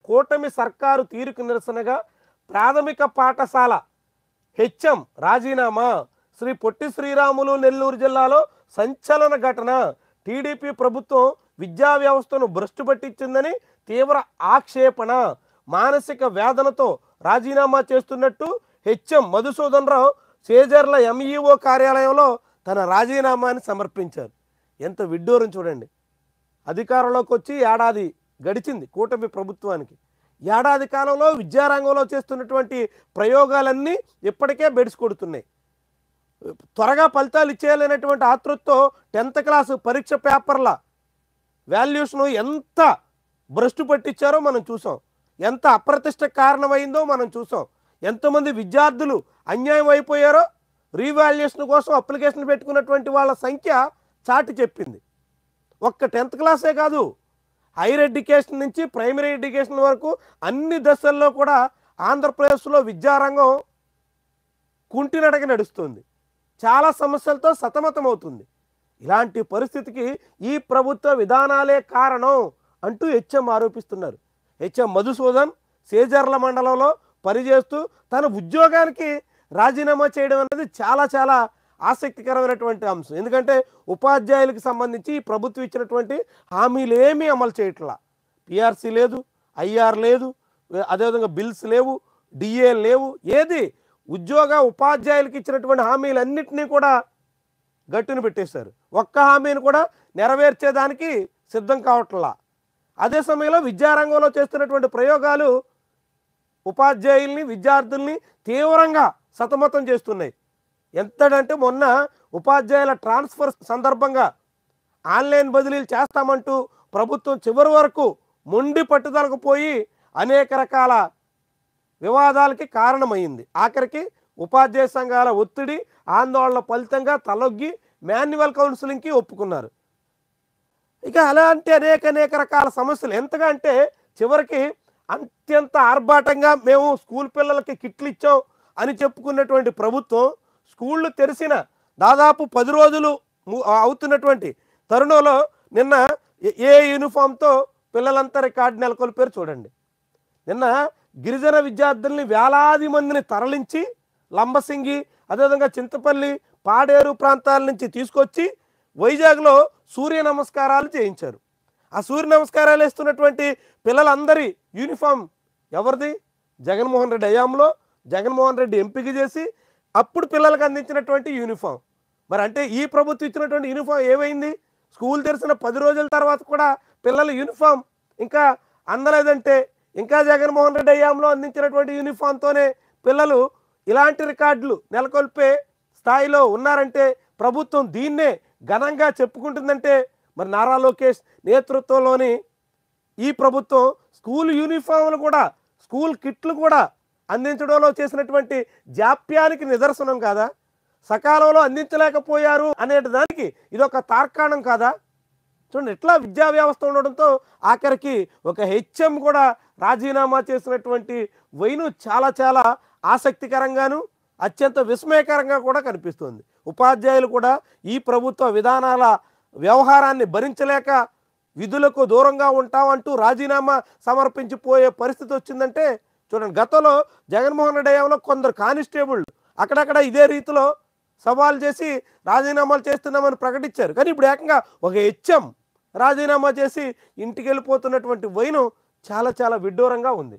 కూటమి సర్కారు తీరుకు నిరసనగా ప్రాథమిక పాఠశాల హెచ్ఎం రాజీనామా. శ్రీ పొట్టి శ్రీరాములు నెల్లూరు జిల్లాలో సంచలన ఘటన. టీడీపీ ప్రభుత్వం విద్యా వ్యవస్థను భ్రష్టు పట్టించిందని తీవ్ర ఆక్షేపణ. మానసిక వేదనతో రాజీనామా చేస్తున్నట్టు హెచ్ఎం మధుసూదన్ రావు చేజర్ల ఎంఈఓ కార్యాలయంలో తన రాజీనామాని సమర్పించారు. ఎంత విడ్డూరం చూడండి. అధికారంలోకి వచ్చి ఏడాది గడిచింది కూటమి ప్రభుత్వానికి. ఏడాది కాలంలో విద్యారంగంలో చేస్తున్నటువంటి ప్రయోగాలన్నీ ఇప్పటికే బెడిసి కొడుతున్నాయి. త్వరగా ఫలితాలు ఇచ్చేయాలనేటువంటి ఆతృతతో 10th క్లాసు పరీక్ష పేపర్ల వాల్యూస్ను ఎంత భ్రష్టు పట్టించారో మనం చూసాం. ఎంత అప్రతిష్ట కారణమైందో మనం చూసాం. ఎంతమంది విద్యార్థులు అన్యాయం అయిపోయారో రీవాల్యుయేషన్ కోసం అప్లికేషన్ పెట్టుకున్నటువంటి వాళ్ళ సంఖ్య చాటి చెప్పింది. ఒక్క 10th క్లాసే కాదు, హైయర్ ఎడ్యుకేషన్ నుంచి ప్రైమరీ ఎడ్యుకేషన్ వరకు అన్ని దశల్లో కూడా ఆంధ్రప్రదేశ్లో విద్యారంగం కుంటినడక నడుస్తుంది. చాలా సమస్యలతో సతమతమవుతుంది. ఇలాంటి పరిస్థితికి ఈ ప్రభుత్వ విధానాలే కారణం అంటూ హెచ్ఎం ఆరోపిస్తున్నారు. హెచ్ఎం మధుసూదన్ సేజర్ల మండలంలో పనిచేస్తూ తన ఉద్యోగానికి రాజీనామా చేయడం అనేది చాలా చాలా ఆసక్తికరమైనటువంటి అంశం. ఎందుకంటే ఉపాధ్యాయులకు సంబంధించి ప్రభుత్వం ఇచ్చినటువంటి హామీలు ఏమీ అమలు చేయట్లా. పిఆర్సీ లేదు, ఐఆర్ లేదు, అదేవిధంగా బిల్స్ లేవు, డిఏ లేవు. ఏది ఉపాధ్యాయులకు ఇచ్చినటువంటి హామీలన్నింటినీ కూడా గట్టును పెట్టేశారు. ఒక్క హామీని కూడా నెరవేర్చేదానికి సిద్ధం కావట్లా. అదే సమయంలో విద్యారంగంలో చేస్తున్నటువంటి ప్రయోగాలు ఉపాధ్యాయుల్ని విద్యార్థుల్ని తీవ్రంగా సతమతం చేస్తున్నాయి. ఎంతడంటే మొన్న ఉపాధ్యాయుల ట్రాన్స్ఫర్ సందర్భంగా ఆన్లైన్ బదిలీలు చేస్తామంటూ ప్రభుత్వం చివరి వరకు మొండి పట్టుదలకు పోయి అనేక రకాల వివాదాలకి కారణమైంది. ఆఖరికి ఉపాధ్యాయ సంఘాల ఒత్తిడి ఆందోళన ఫలితంగా తలొగ్గి మాన్యువల్ కౌన్సిలింగ్కి ఒప్పుకున్నారు. ఇక అలాంటి అనేక రకాల సమస్యలు ఎంతగా అంటే చివరికి అత్యంత ఆర్భాటంగా మేము స్కూల్ పిల్లలకి కిట్లు ఇచ్చాం అని చెప్పుకున్నటువంటి ప్రభుత్వం స్కూళ్ళు తెరిచిన దాదాపు 10 రోజులు అవుతున్నటువంటి తరుణంలో నిన్న ఏ యూనిఫామ్తో పిల్లలంతా రికార్డు నెలకొల్పారు చూడండి. నిన్న గిరిజన విద్యార్థుల్ని వేలాది మందిని తరలించి లంబసింగి, అదేవిధంగా చింతపల్లి, పాడేరు ప్రాంతాల నుంచి తీసుకొచ్చి వైజాగ్లో సూర్య నమస్కారాలు చేయించారు. ఆ సూర్య నమస్కారాలు వేస్తున్నటువంటి పిల్లలందరి యూనిఫామ్ ఎవరిది? జగన్మోహన్ రెడ్డి హయాంలో జగన్మోహన్ రెడ్డి ఎంపిక చేసి అప్పుడు పిల్లలకు అందించినటువంటి యూనిఫామ్. మరి అంటే ఈ ప్రభుత్వం ఇచ్చినటువంటి యూనిఫామ్ ఏమైంది? స్కూల్ తెరిచిన 10 రోజుల తర్వాత కూడా పిల్లల యూనిఫామ్ ఇంకా అందలేదంటే, ఇంకా జగన్మోహన్ రెడ్డి హయాంలో అందించినటువంటి యూనిఫామ్తోనే పిల్లలు ఇలాంటి రికార్డులు నెలకొల్పే స్థాయిలో ఉన్నారంటే, ప్రభుత్వం దీన్నే ఘనంగా చెప్పుకుంటుందంటే, మరి నారా లోకేష్ నేతృత్వంలోని ఈ ప్రభుత్వం స్కూల్ యూనిఫామ్లు కూడా, స్కూల్ కిట్లు కూడా అందించడంలో చేసినటువంటి జాప్యానికి నిదర్శనం కాదా? సకాలంలో అందించలేకపోయారు అనే దానికి ఇదొక తార్కాణం కాదా? చూడండి, ఎట్లా విద్యా వ్యవస్థ ఉండడంతో ఆఖరికి ఒక హెచ్ఎం కూడా రాజీనామా చేసినటువంటి వైను చాలా చాలా ఆసక్తికరంగాను అత్యంత విస్మయకరంగా కూడా కనిపిస్తుంది. ఉపాధ్యాయులు కూడా ఈ ప్రభుత్వ విధానాల వ్యవహారాన్ని భరించలేక విధులకు దూరంగా ఉంటామంటూ రాజీనామా సమర్పించిపోయే పరిస్థితి వచ్చిందంటే చూడండి. గతంలో జగన్మోహన్ రెడ్డి హయాంలో కొందరు కానిస్టేబుల్ అక్కడక్కడ ఇదే రీతిలో సవాల్ చేసి రాజీనామాలు చేస్తున్నామని ప్రకటించారు. కానీ ఇప్పుడు ఏకంగా ఒక హెచ్ఎం రాజీనామా చేసి ఇంటికి వెళ్ళిపోతున్నటువంటి వైను చాలా చాలా విడ్డూరంగా ఉంది.